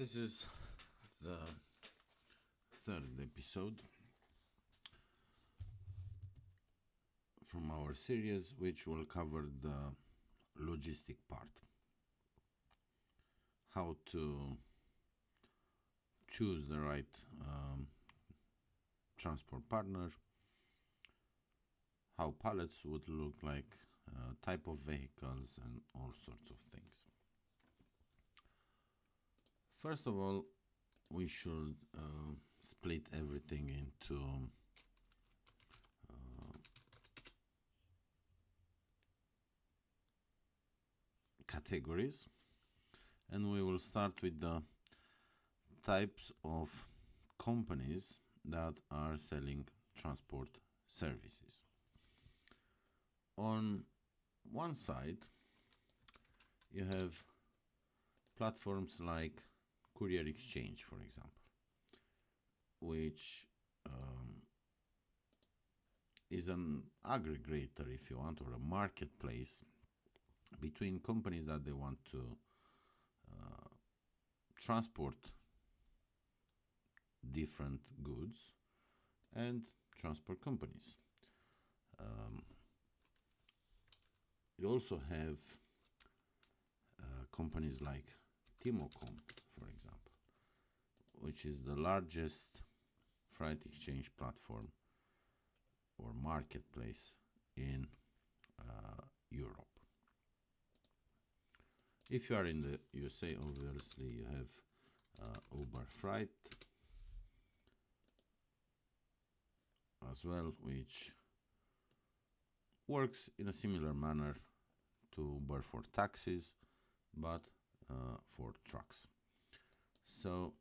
This is the third episode from our series, which will cover the logistic part. How to choose the right transport partner, how pallets would look like, type of vehicles, and all sorts of things. First of all, we should split everything into categories, and we will start with the types of companies that are selling transport services. On one side, you have platforms like Courier Exchange, for example, which is an aggregator, if you want, or a marketplace between companies that they want to transport different goods and transport companies. You also have companies like Timocom, for example, which is the largest freight exchange platform or marketplace in Europe. If you are in the USA, obviously you have Uber Freight as well, which works in a similar manner to Uber for taxis, but for trucks. So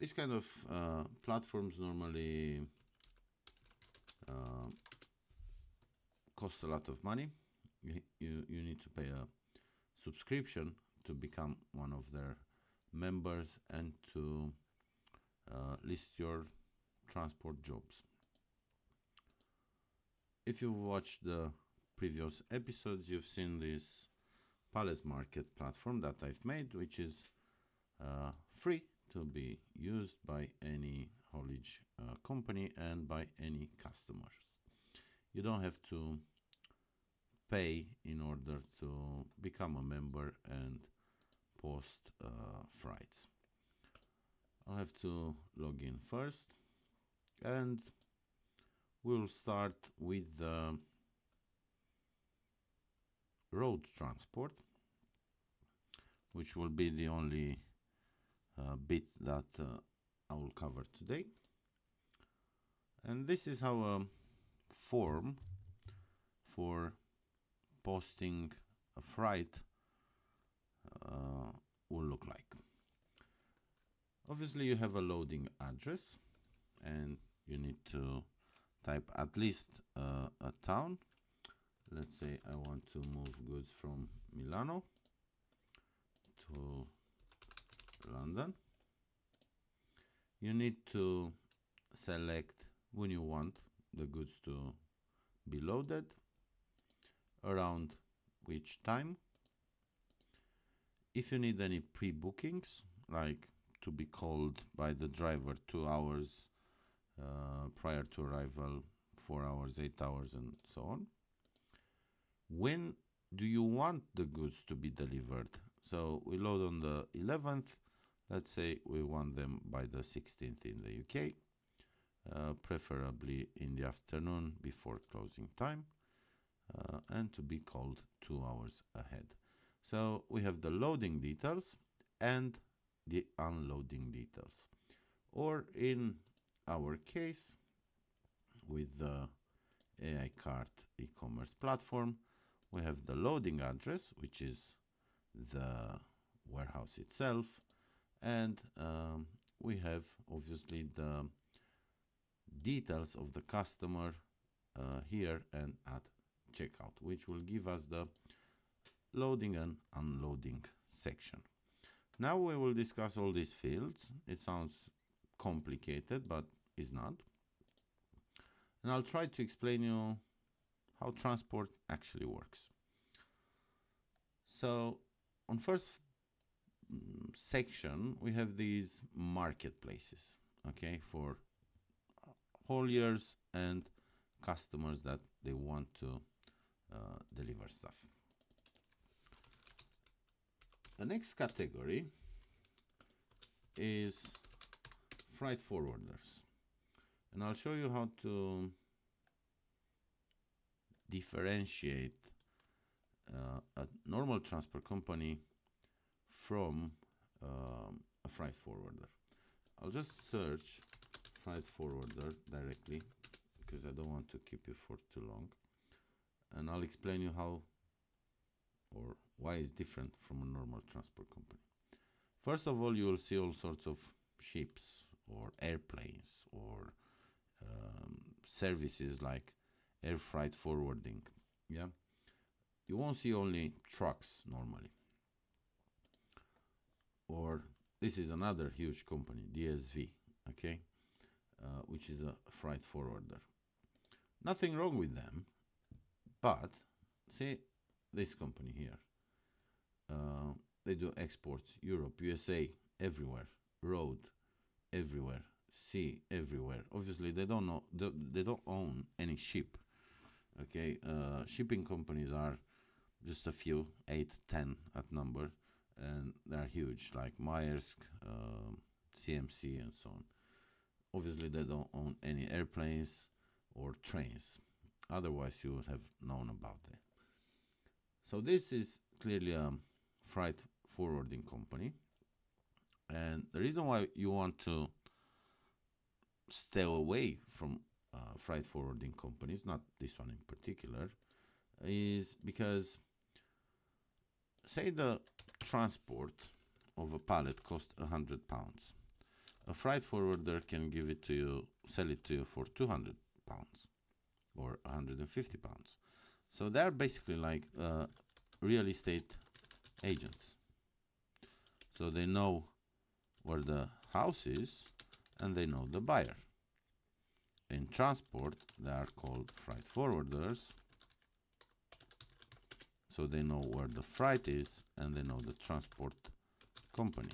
these kind of platforms normally cost a lot of money. You need to pay a subscription to become one of their members and to list your transport jobs. If you've watched the previous episodes, you've seen this pallet market platform that I've made, which is free to be used by any haulage company and by any customers. You don't have to pay in order to become a member and post freights. I'll have to log in first, and we'll start with the road transport, which will be the only bit that I will cover today. And this is how a form for posting a freight will look like. Obviously, you have a loading address, and you need to type at least a town. Let's say I want to move goods from Milano to London. You need to select when you want the goods to be loaded, around which time. If you need any pre-bookings, like to be called by the driver 2 hours prior to arrival, 4 hours, 8 hours, and so on. When do you want the goods to be delivered? So we load on the 11th. Let's say we want them by the 16th in the UK, preferably in the afternoon before closing time, and to be called 2 hours ahead. So we have the loading details and the unloading details. Or in our case, with the AI Cart e-commerce platform, we have the loading address, which is the warehouse itself, and we have obviously the details of the customer here and at checkout, which will give us the loading and unloading section. Now we will discuss all these fields. It sounds complicated, but it's not. And I'll try to explain you how transport actually works. So on first section, we have these marketplaces, okay, for hauliers and customers that they want to deliver stuff. The next category is freight forwarders, and I'll show you how to differentiate a normal transport company from a freight forwarder. I'll just search freight forwarder directly because I don't want to keep you for too long, and I'll explain you how or why it's different from a normal transport company. First of all, you will see all sorts of ships or airplanes or services like air freight forwarding. Yeah, you won't see only trucks normally. Or this is another huge company, DSV, okay, which is a freight forwarder. Nothing wrong with them, but see this company here. They do exports, Europe, USA, everywhere, road, everywhere, sea, everywhere. Obviously, they don't own any ship. Okay, shipping companies are just a few, 8, 10 at number, and they're huge, like Maersk, CMC, and so on. Obviously, they don't own any airplanes or trains. Otherwise, you would have known about it. So this is clearly a freight forwarding company, and the reason why you want to stay away from freight forwarding companies, not this one in particular, is because say the transport of a pallet costs £100. A freight forwarder can give it to you, sell it to you for £200 or £150. So they're basically like real estate agents. So they know where the house is and they know the buyer. In transport, they are called freight forwarders. So they know where the freight is and they know the transport company.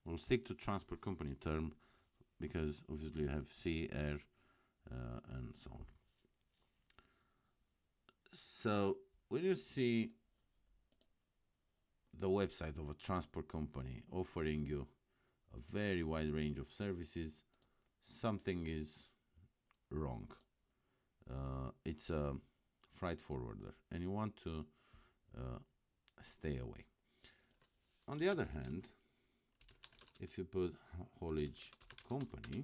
We'll stick to transport company term because obviously you have sea, air, and so on. So when you see the website of a transport company offering you a very wide range of services, something is wrong. It's a freight forwarder and you want to stay away. On the other hand, if you put haulage company,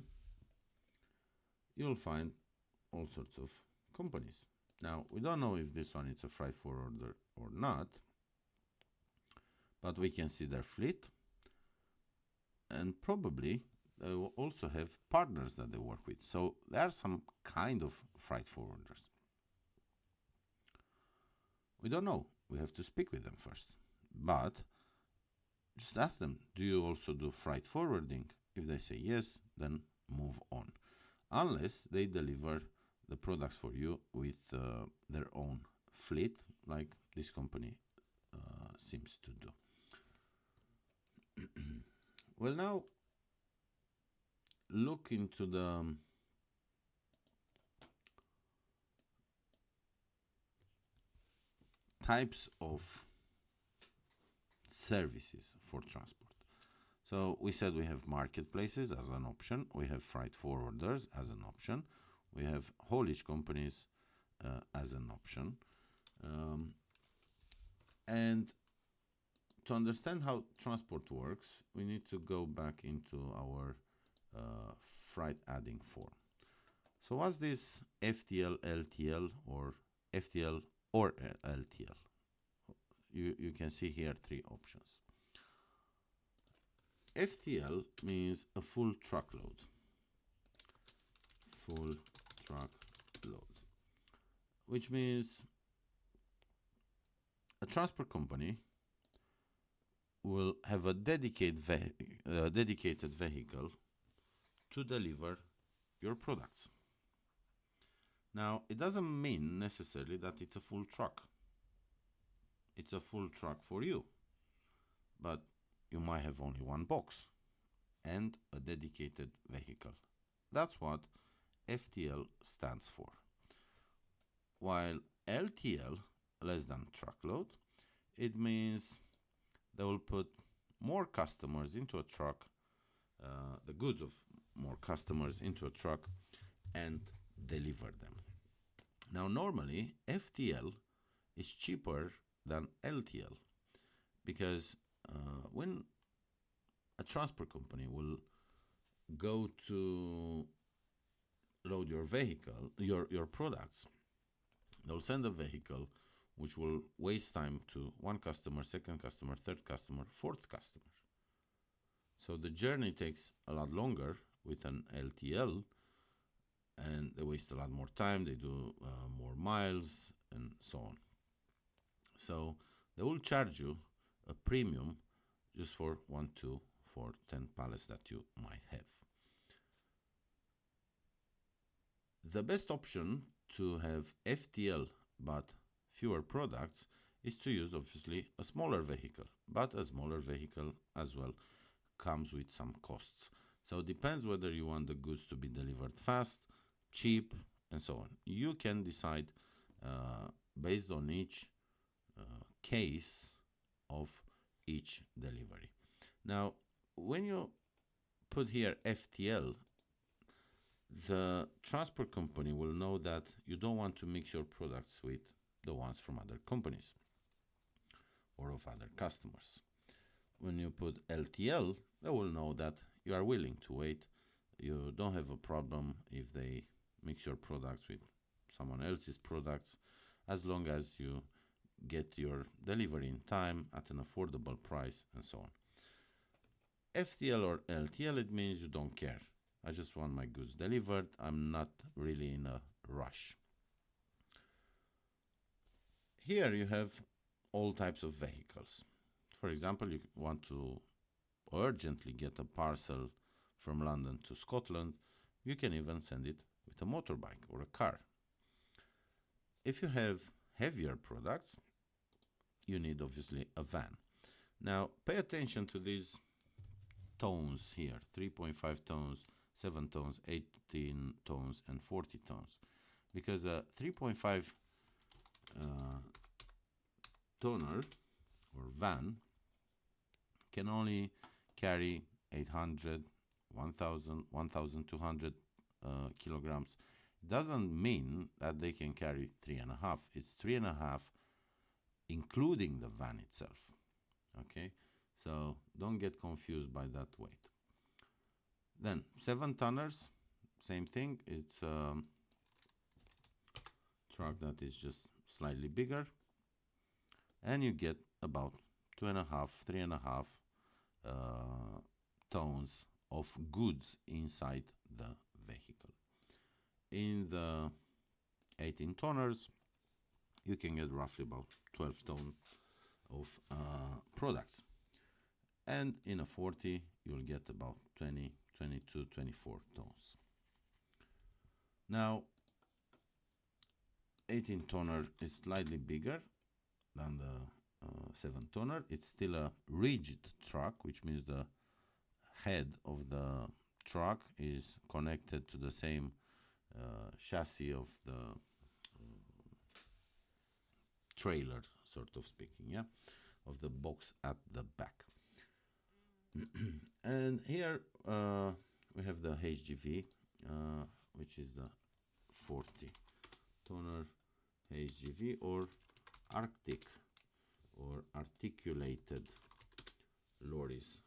you'll find all sorts of companies. Now, we don't know if this one is a freight forwarder or not, but we can see their fleet, and probably they will also have partners that they work with. So there are some kind of freight forwarders. We don't know. We have to speak with them first. But just ask them, do you also do freight forwarding? If they say yes, then move on. Unless they deliver the products for you with their own fleet, like this company seems to do. Well, now look into the types of services for transport. So we said we have marketplaces as an option, we have freight forwarders as an option, we have haulage companies as an option, and to understand how transport works, we need to go back into our freight adding form. So what's this FTL, LTL, or FTL or LTL? You can see here 3 options. FTL means a full truckload. Full truckload. Which means a transport company will have a dedicated vehicle to deliver your products. Now, it doesn't mean necessarily that it's a full truck. It's a full truck for you. but you might have only one box and a dedicated vehicle. That's what FTL stands for. While LTL, less than truckload, it means they will put more customers into a truck, the goods of more customers into a truck, and deliver them. Now, normally, FTL is cheaper than LTL because when a transport company will go to load your vehicle, your products, they'll send a vehicle which will waste time to one customer, second customer, third customer, fourth customer. So the journey takes a lot longer with an LTL, and they waste a lot more time, they do more miles, and so on. So they will charge you a premium just for 1, 2, 4, 10 pallets that you might have. The best option to have FTL but fewer products is to use obviously a smaller vehicle, but a smaller vehicle as well comes with some costs. So it depends whether you want the goods to be delivered fast, cheap, and so on. You can decide based on each case of each delivery. Now, when you put here FTL, the transport company will know that you don't want to mix your products with the ones from other companies or of other customers. When you put LTL, they will know that you are willing to wait. You don't have a problem if they mix your products with someone else's products, as long as you get your delivery in time at an affordable price and so on. FTL or LTL, it means you don't care. I just want my goods delivered. I'm not really in a rush. Here you have all types of vehicles. For example, you want to urgently get a parcel from London to Scotland. You can even send it with a motorbike or a car. If you have heavier products, you need obviously a van. Now, pay attention to these tones here: 3.5 tons, 7 tons, 18 tons, and 40 tons. Because a 3.5 tonner or van can only carry 800, 1000, 1200 kilograms. Doesn't mean that they can carry 3.5. It's 3.5 including the van itself. Okay, so don't get confused by that weight. Then 7 tonners, same thing. It's a truck that is just slightly bigger, and you get about 2.5, 3.5 tons of goods inside the vehicle. In the 18 tonners, you can get roughly about 12 tons of products. And in a 40, you'll get about 20, 22, 24 tons. Now, 18 tonner is slightly bigger than the 7 tonner. It's still a rigid truck, which means the head of the truck is connected to the same chassis of the trailer, sort of speaking, yeah, of the box at the back. And here we have the HGV, which is the 40 tonner HGV, or Arctic or articulated lorries.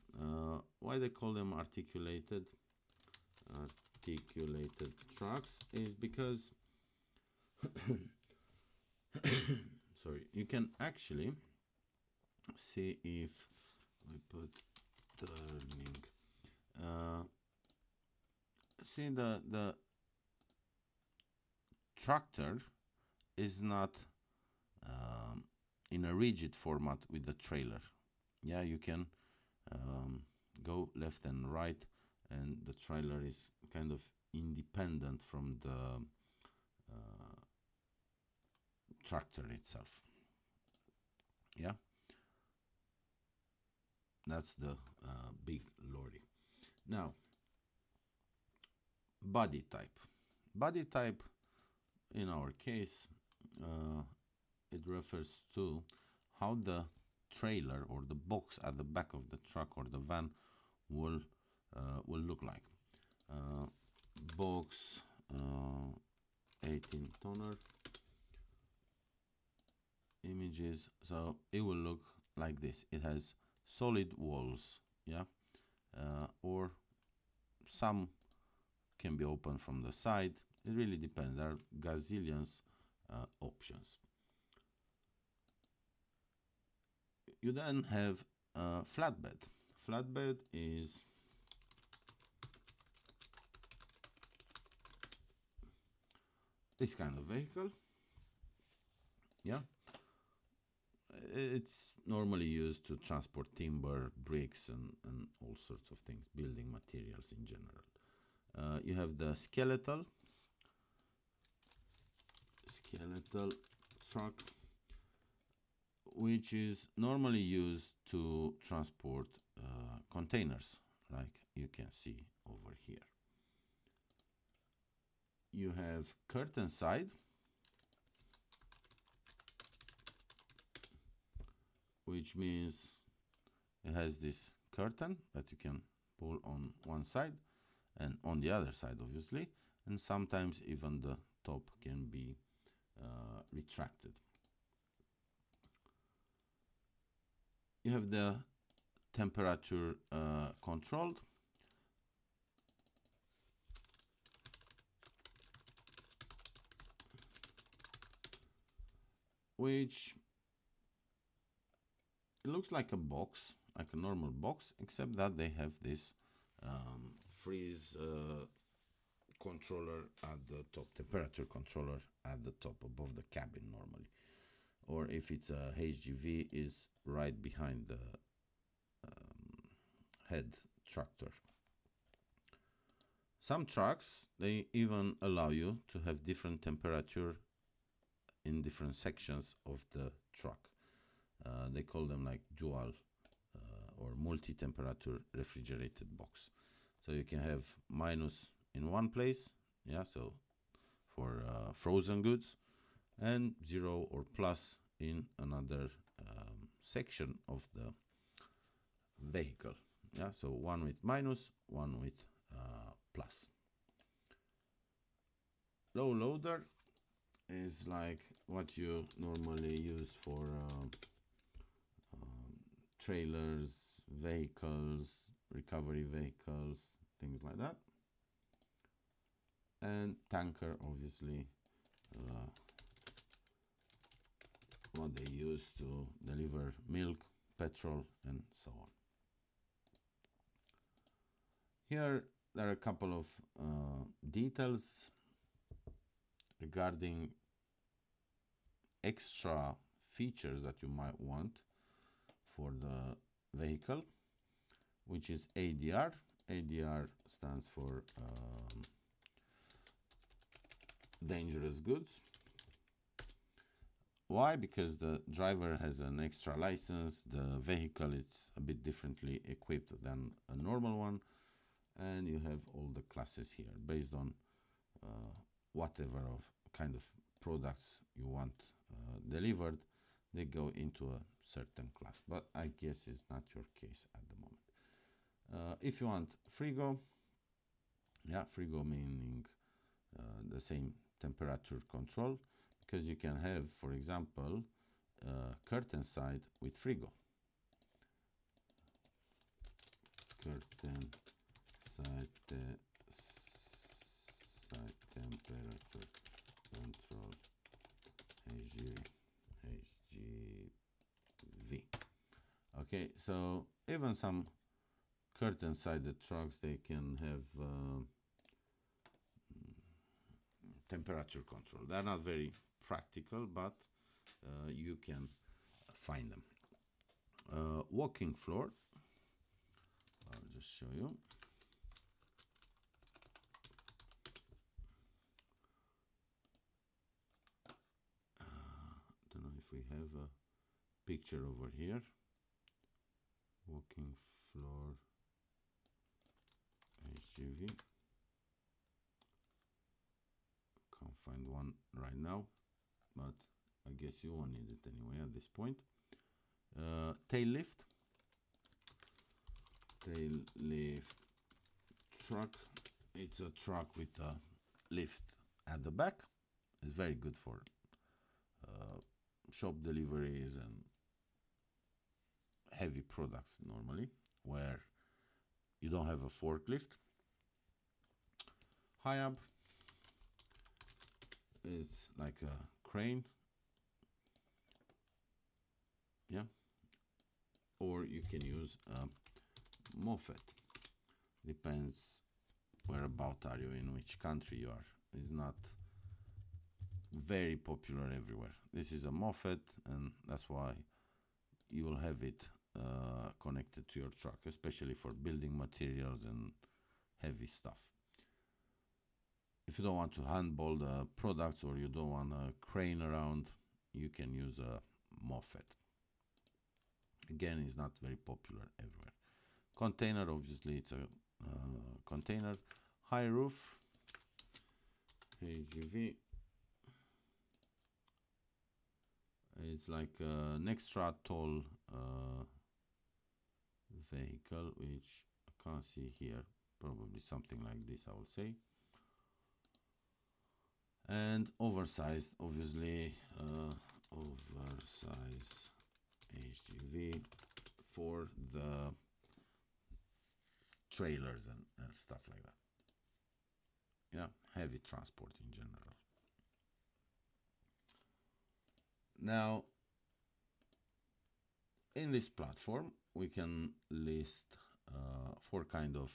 Why they call them articulated trucks is because sorry, you can actually see if I put turning, see the tractor is not in a rigid format with the trailer. Yeah, you can go left and right, and the trailer is kind of independent from the tractor itself. Yeah. That's the big lorry. Now, body type. Body type, in our case, it refers to how the trailer or the box at the back of the truck or the van will look like. Box 18 tonner images, so it will look like this. It has solid walls, yeah, or some can be open from the side. It really depends. There are gazillions options. You then have flatbed. Flatbed is this kind of vehicle. Yeah, it's normally used to transport timber, bricks, and all sorts of things, building materials in general. You have the skeletal truck, which is normally used to transport containers, like you can see over here. You have curtain side, which means it has this curtain that you can pull on one side and on the other side, obviously, and sometimes even the top can be retracted. You have the temperature controlled, which it looks like a box, like a normal box, except that they have this freeze controller at the top, temperature controller at the top above the cabin normally. Or if it's a HGV, is right behind the head tractor. Some trucks, they even allow you to have different temperature in different sections of the truck. They call them like dual or multi-temperature refrigerated box. So you can have minus in one place, yeah, so for frozen goods, and 0 or plus in another section of the vehicle. Yeah, so one with minus, one with plus. Low loader is like what you normally use for trailers, vehicles, recovery vehicles, things like that. And tanker, obviously, what they use to deliver milk, petrol, and so on. Here there are a couple of details regarding extra features that you might want for the vehicle, which is ADR. ADR stands for dangerous goods. Why? Because the driver has an extra license, the vehicle is a bit differently equipped than a normal one, and you have all the classes here based on whatever of kind of products you want delivered. They go into a certain class, but I guess it's not your case at the moment. If you want frigo, yeah, frigo meaning the same temperature control, because you can have, for example, curtain side with frigo. Curtain side temperature control HGV. Okay, so even some curtain sided trucks, they can have temperature control. They're not very practical, but you can find them. Walking floor, I'll just show you. Don't know if we have a picture over here. Walking floor HGV. Can't find one right now, but I guess you won't need it anyway at this point. Tail lift. Tail lift truck. It's a truck with a lift at the back. It's very good for shop deliveries and heavy products normally, where you don't have a forklift. High up is like a crane, yeah, or you can use a moffat. Depends whereabout are you, in which country you are. It's not very popular everywhere. This is a moffat, and that's why you will have it connected to your truck, especially for building materials and heavy stuff. If you don't want to handball the products, or you don't want a crane around, you can use a moffat. Again, it's not very popular everywhere. Container, obviously it's a container. High roof, HGV. It's like an extra tall vehicle, which I can't see here. Probably something like this, I will say. And oversized, obviously, oversized HGV for the trailers and stuff like that. Yeah, heavy transport in general. Now, in this platform, we can list 4 kind of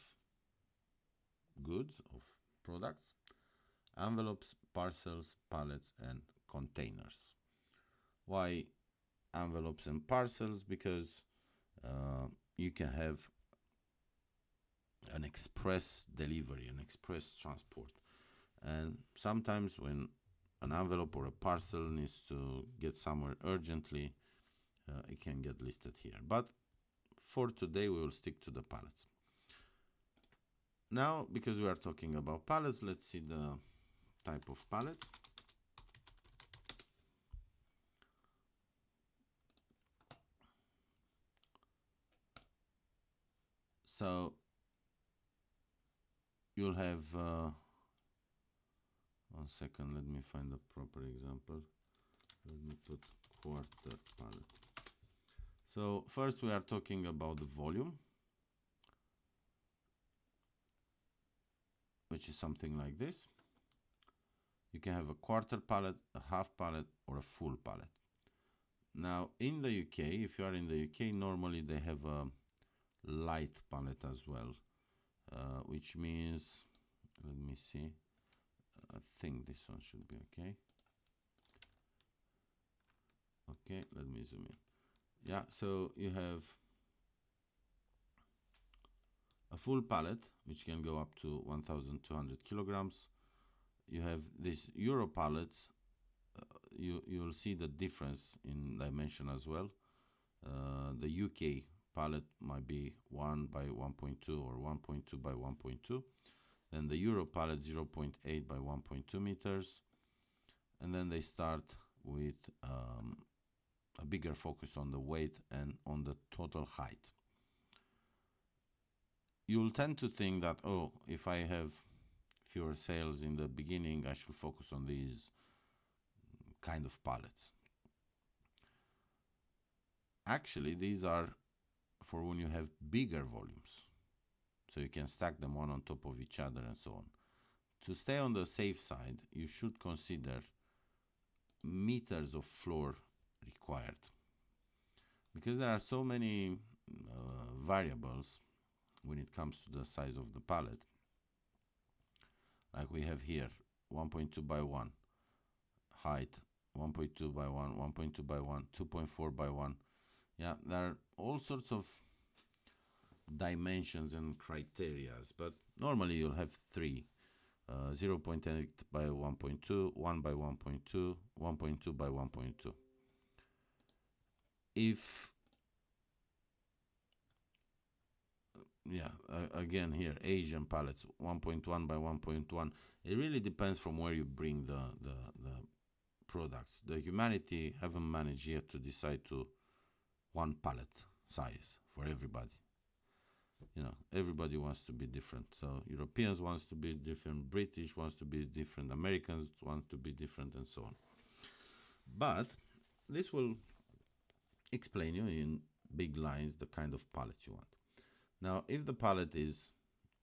goods, of products: envelopes, parcels, pallets, and containers. Why envelopes and parcels? Because you can have an express delivery, an express transport, and sometimes when an envelope or a parcel needs to get somewhere urgently, it can get listed here. But for today, we will stick to the pallets. Now, because we are talking about pallets, let's see the type of pallets. So you'll have, 1 second, let me find the proper example. Let me put quarter pallet. So first we are talking about the volume, which is something like this. You can have a quarter pallet, a half pallet, or a full pallet. Now in the UK, if you are in the UK, normally they have a light pallet as well, which means, let me see, I think this one should be okay. Okay, let me zoom in. Yeah, so you have a full pallet, which can go up to 1,200 kilograms. You have these Euro pallets. You'll see the difference in dimension as well. The UK pallet might be 1 by 1.2 or 1.2 by 1.2. Then the Euro pallet 0.8 by 1.2 meters. And then they start with a bigger focus on the weight and on the total height. You'll tend to think that, oh, if I have fewer sales in the beginning, I should focus on these kind of pallets. Actually, these are for when you have bigger volumes, so you can stack them one on top of each other and so on. To stay on the safe side, you should consider meters of floor required, because there are so many variables when it comes to the size of the pallet. Like we have here 1.2 by 1 height, 1.2 by 1, 1.2 by 1, 2.4 by 1. Yeah, there are all sorts of dimensions and criterias, but normally you'll have 3: 0.8 by 1.2, 1 by 1.2, 1.2 by 1.2. If yeah, again here, Asian pallets, 1.1 by 1.1. It really depends from where you bring the products. The humanity haven't managed yet to decide to one pallet size for everybody. You know, everybody wants to be different. So Europeans wants to be different, British wants to be different, Americans want to be different, and so on. But this will explain you in big lines the kind of pallet you want. Now, if the pallet is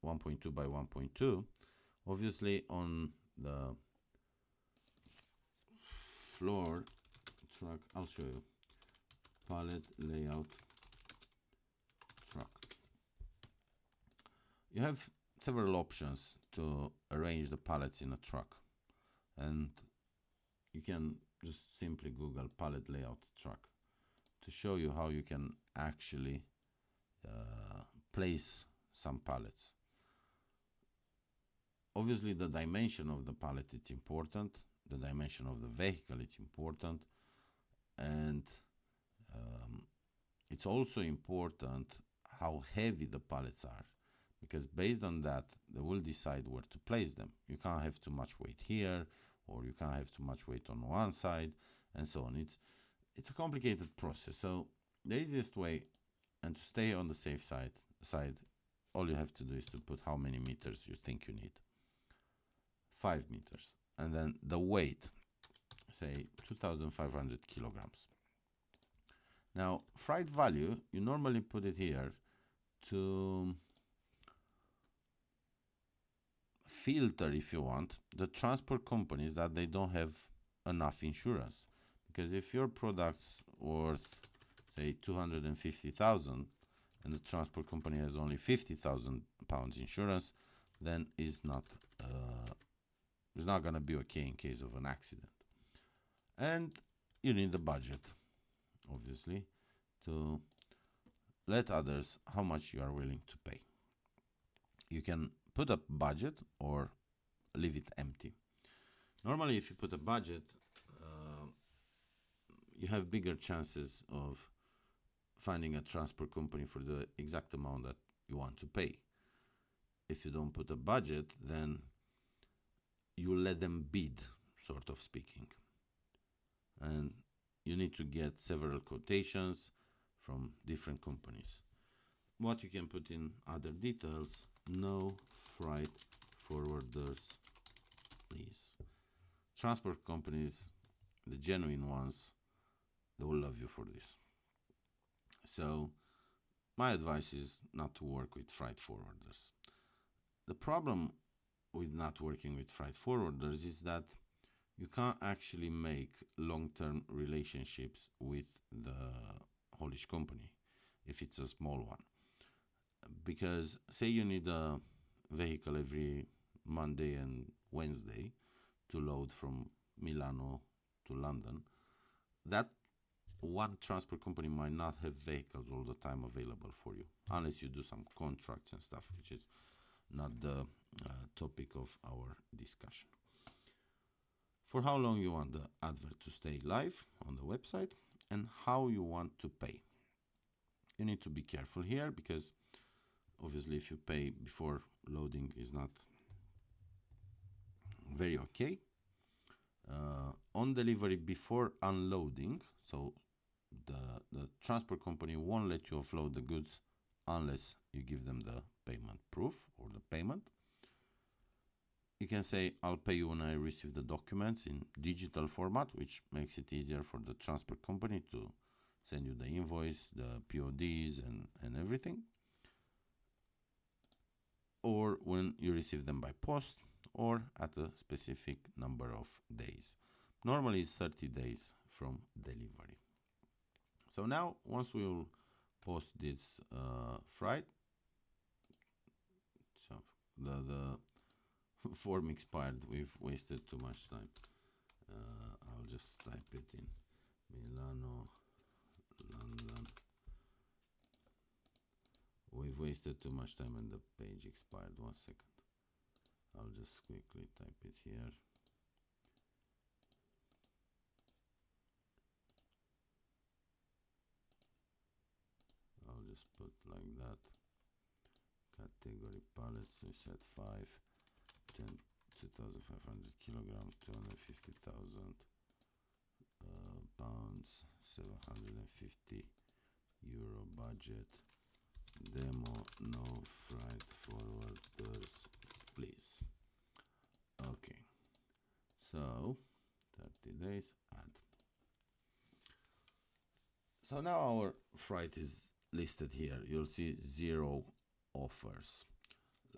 1.2 by 1.2, obviously on the floor truck, I'll show you, pallet layout truck. You have several options to arrange the pallets in a truck, and you can just simply Google pallet layout truck to show you how you can actually place some pallets. Obviously, the dimension of the pallet is important, the dimension of the vehicle is important, and it's also important how heavy the pallets are, because based on that they will decide where to place them. You can't have too much weight here, or you can't have too much weight on one side, and so on. It's a complicated process. So the easiest way, and to stay on the safe side, all you have to do is to put how many meters you think you need. 5 meters. And then the weight, say 2,500 kilograms. Now, freight value, you normally put it here to filter, if you want, the transport companies that they don't have enough insurance. Because if your product's worth, say, 250,000 and the transport company has only 50,000 pounds insurance, then it's not going to be okay in case of an accident. And you need the budget, obviously, to let others how much you are willing to pay. You can put a budget or leave it empty. Normally, if you put a budget, you have bigger chances of finding a transport company for the exact amount that you want to pay. If you don't put a budget, then you let them bid, sort of speaking. And you need to get several quotations from different companies. What you can put in other details, no freight forwarders, please. Transport companies, the genuine ones, they will love you for this. So my advice is not to work with freight forwarders. The problem with not working with freight forwarders is that you can't actually make long-term relationships with the haulage company if it's a small one. Because say you need a vehicle every Monday and Wednesday to load from Milano to London, that one transport company might not have vehicles all the time available for you, unless you do some contracts and stuff, which is not the topic of our discussion. For how long you want the advert to stay live on the website, and how you want to pay. You need to be careful here, because obviously if you pay before loading is not very okay. On delivery before unloading, so the transport company won't let you offload the goods unless you give them the payment proof or the payment. You can say, I'll pay you when I receive the documents in digital format, which makes it easier for the transport company to send you the invoice, the PODs, and everything. Or when you receive them by post, or at a specific number of days. Normally it's 30 days from delivery. So now, once we will post this freight, so the form expired, we've wasted too much time. I'll just type it in Milano, London. We've wasted too much time and the page expired. 1 second. I'll just quickly type it here. I'll just put like that. category pallets, we set 5, 10, 2,500 kilogram, 250,000 pounds, 750 euro budget, demo, no freight forwarders, please. Okay, so 30 days, add. So now our freight is listed here. You'll see 0 offers.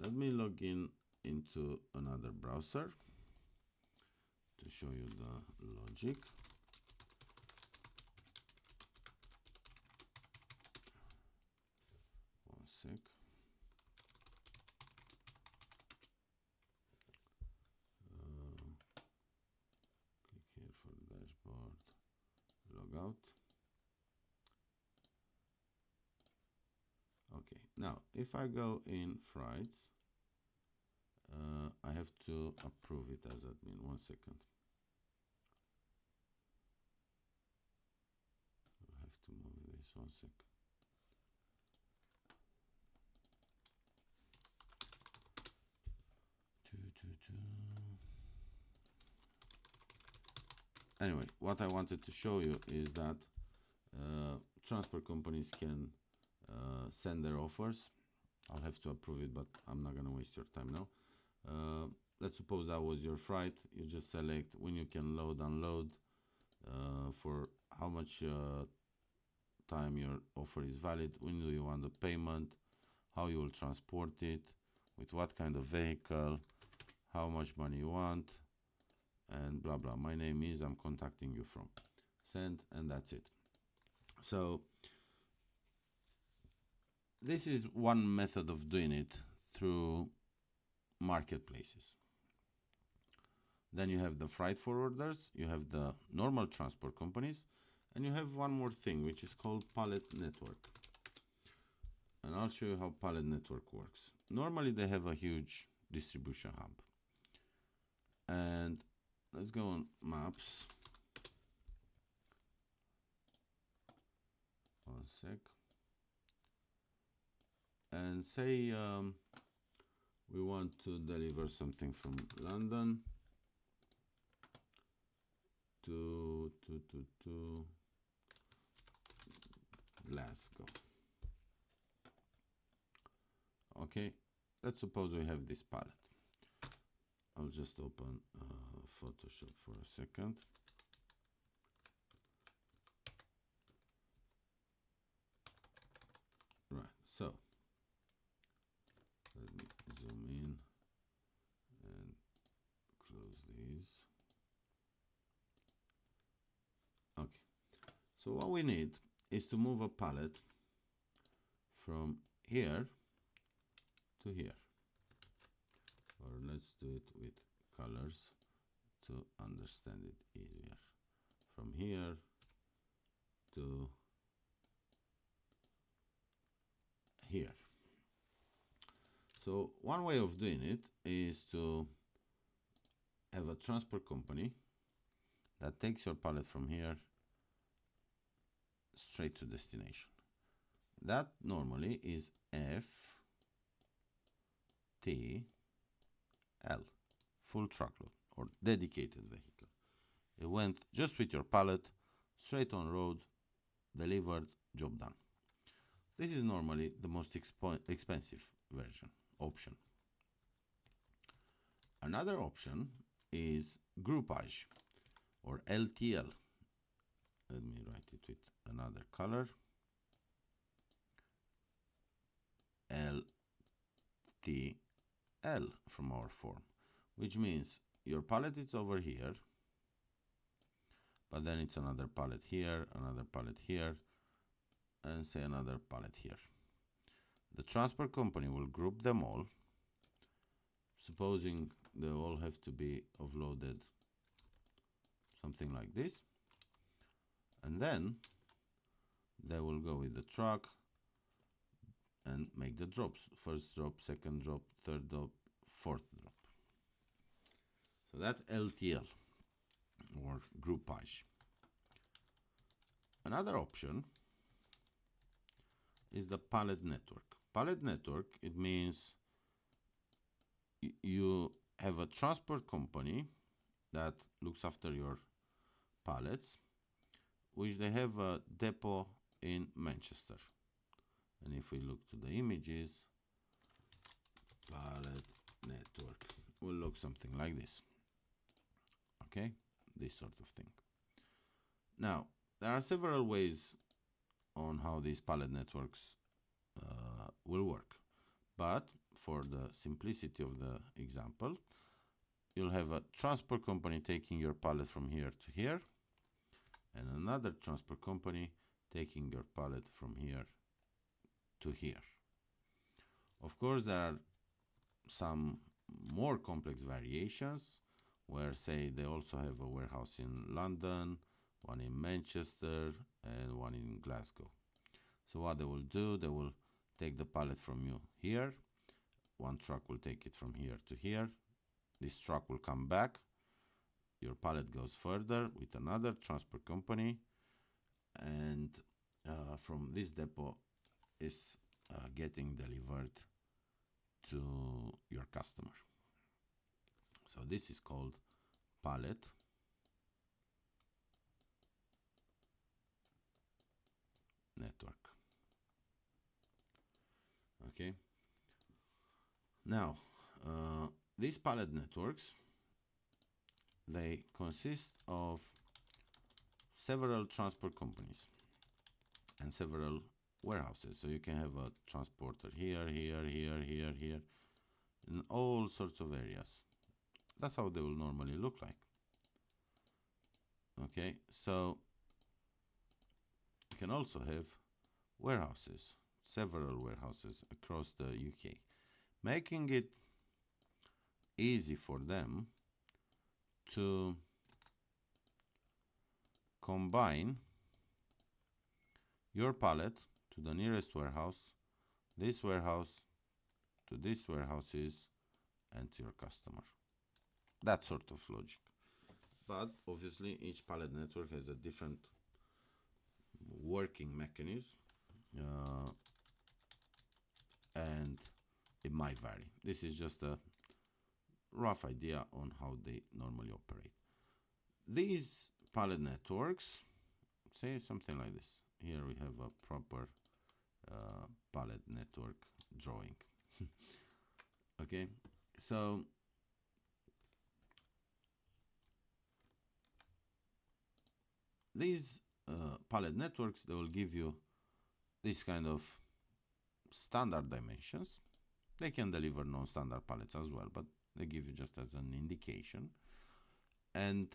Let me log in into another browser to show you the logic. One sec. Click here for dashboard, log out. Okay, now if I go in freights, I have to approve it as admin. 1 second. I have to move this. 1 sec. Anyway, what I wanted to show you is that transport companies can send their offers. I'll have to approve it, but I'm not gonna waste your time now. Let's suppose that was your freight. You just select when you can load, unload, for how much time your offer is valid, when do you want the payment, how you will transport it, with what kind of vehicle, how much money you want, and blah blah. My name is, I'm contacting you from. Send, and that's it. So this is one method of doing it through marketplaces. Then you have the freight forwarders, you have the normal transport companies, and you have one more thing, which is called pallet network. And I'll show you how pallet network works. Normally they have a huge distribution hub. And let's go on maps. 1 sec. And say we want to deliver something from London to Glasgow. Okay, let's suppose we have this pallet. I'll just open Photoshop for a second. Right, so let me zoom in and close these. Okay, so what we need is to move a pallet from here to here, or let's do it with colors to understand it easier. From here to here. So one way of doing it is to have a transport company that takes your pallet from here straight to destination. That normally is FTL, full truckload or dedicated vehicle. It went just with your pallet, straight on road, delivered, job done. This is normally the most expensive option. Another option is groupage or LTL. Let me write it with another color. LTL from our form, which means your pallet is over here, but then it's another pallet here, another pallet here, and say another pallet here. The transport company will group them all, supposing they all have to be offloaded something like this, and then they will go with the truck and make the drops. First drop, second drop, third drop, fourth drop. So that's LTL or groupage. Another option is the pallet network. pallet network, it means you have a transport company that looks after your pallets, which they have a depot in Manchester. And if we look to the images, pallet network will look something like this. Okay, this sort of thing. Now, there are several ways on how these pallet networks will work, but for the simplicity of the example, you'll have a transport company taking your pallet from here to here, and another transport company taking your pallet from here to here. Of course, there are some more complex variations where, say, they also have a warehouse in London, one in Manchester, and one in Glasgow. So what they will do, they will take the pallet from you here. One truck will take it from here to here. This truck will come back. Your pallet goes further with another transport company, and from this depot is getting delivered to your customer. So this is called pallet network. Okay. Now, these pallet networks, they consist of several transport companies and several warehouses. So you can have a transporter here, here, here, here, here, in all sorts of areas. That's how they will normally look like. Okay, so you can also have warehouses, several warehouses across the UK, making it easy for them to combine your pallet to the nearest warehouse, this warehouse to these warehouses, and to your customer. That sort of logic. But obviously each pallet network has a different working mechanism, and it might vary. This is just a rough idea on how they normally operate. These pallet networks, say something like this. Here we have a proper pallet network drawing. Okay, so these pallet networks, they will give you this kind of standard dimensions. They can deliver non-standard pallets as well, but they give you just as an indication. And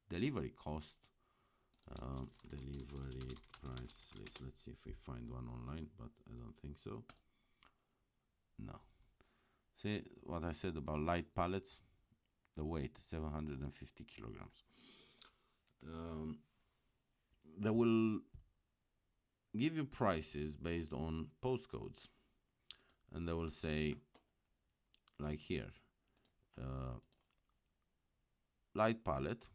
delivery cost, delivery price list. Let's see if we find one online, but I don't think so. No. See what I said about light pallets? The weight, 750 kilograms. They will give you prices based on postcodes, and they will say, like here, light pallet,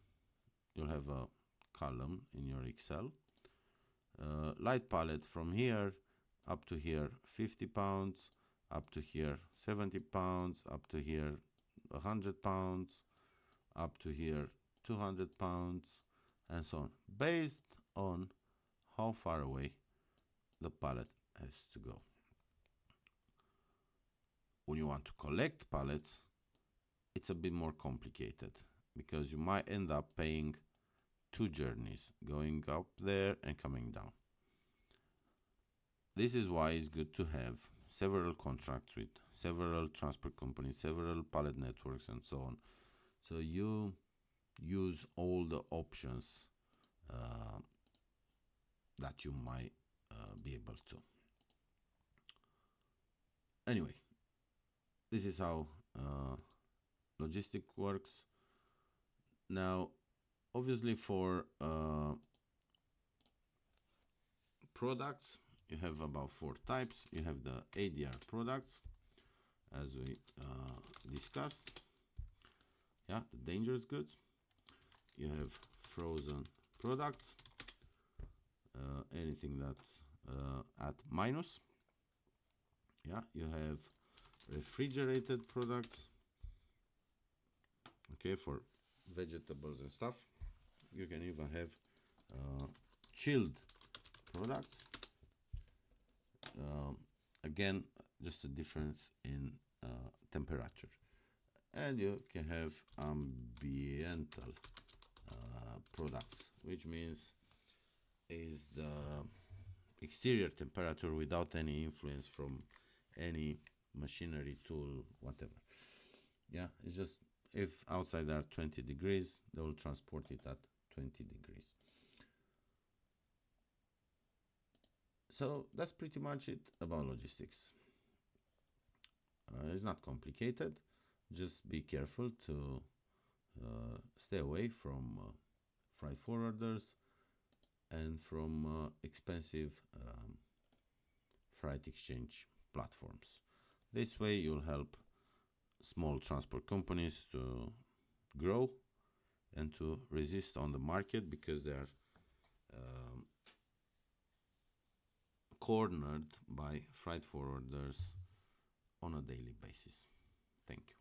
you'll have a column in your Excel. Light pallet from here up to here, 50 pounds, up to here, 70 pounds, up to here, 100 pounds, up to here, 200 pounds, and so on, based on how far away the pallet has to go. When you want to collect pallets, it's a bit more complicated, because you might end up paying two journeys, going up there and coming down. This is why it's good to have several contracts with several transport companies, several pallet networks, and so on. So you use all the options that you might be able to. Anyway, this is how logistic works. Now, obviously for products, you have about 4 types. You have the ADR products, as we discussed. Yeah, the dangerous goods. You have frozen products, anything that's at minus. Yeah, you have refrigerated products, okay, for vegetables and stuff. You can even have chilled products. Again, just a difference in temperature. And you can have ambiental products, which means is the exterior temperature without any influence from any machinery, tool, whatever. Yeah, it's just if outside are 20 degrees, they will transport it at 20 degrees. So that's pretty much it about logistics. It's not complicated. Just be careful to stay away from freight forwarders and from expensive freight exchange platforms. This way you'll help small transport companies to grow and to resist on the market, because they are cornered by freight forwarders on a daily basis. Thank you.